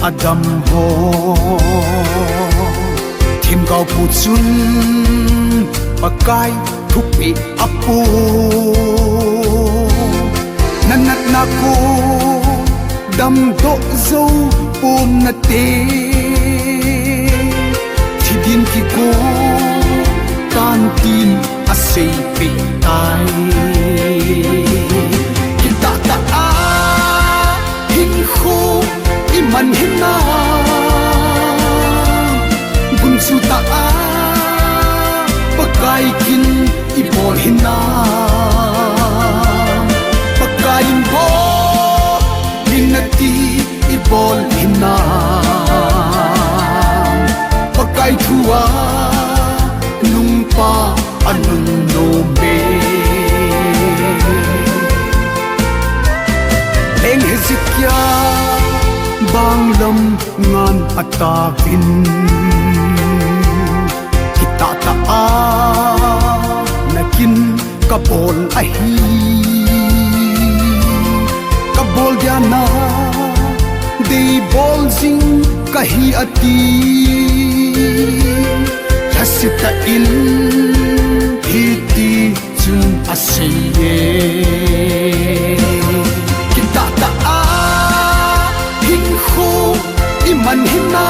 adam ho thêm gạo phụ chun pakai thupi apu nanat naku dam do zo pum na te thidin ki ko tan tin asay pe tai kita ta a hin khu iman hin na bun su ta a pakai kin ibol hin na pakai bo hinati ibol hin na pakai thua nung pa anung no me leng hezikya banglam ngan atavin kita ta a nakin kabol ahi kabol diana de bol zing kahi ati hasita in hiti chun asiye kita ta a hin khu iman hina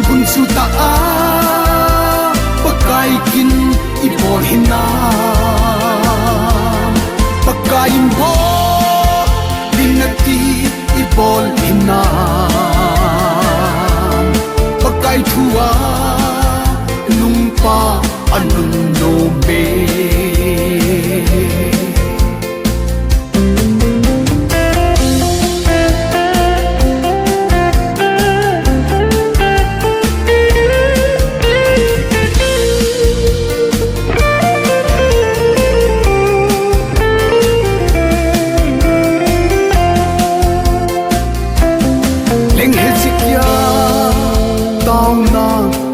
bun su ta a pakai kin ibol hina pakai bo dinati ibol hina pakai thua nung pa anung no me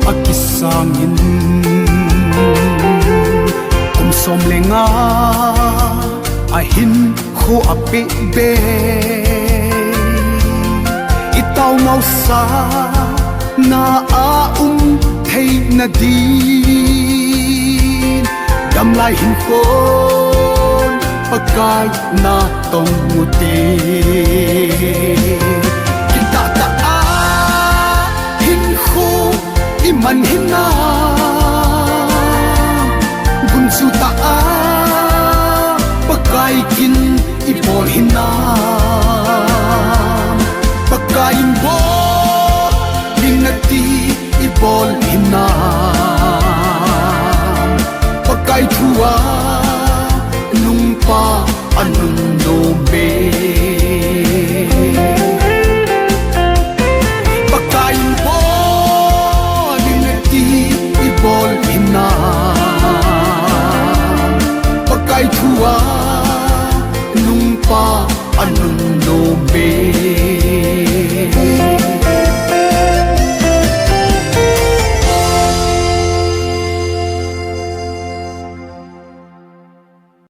akisangin som lenga ahin kho ape be itaw mau sa na thei na din dam lai hin kon pakai na tong muti kita ta a hin kho iman hina bun su ta a pakai kin ibol hina pakai bo hinati ibol hina pakai thua nung pa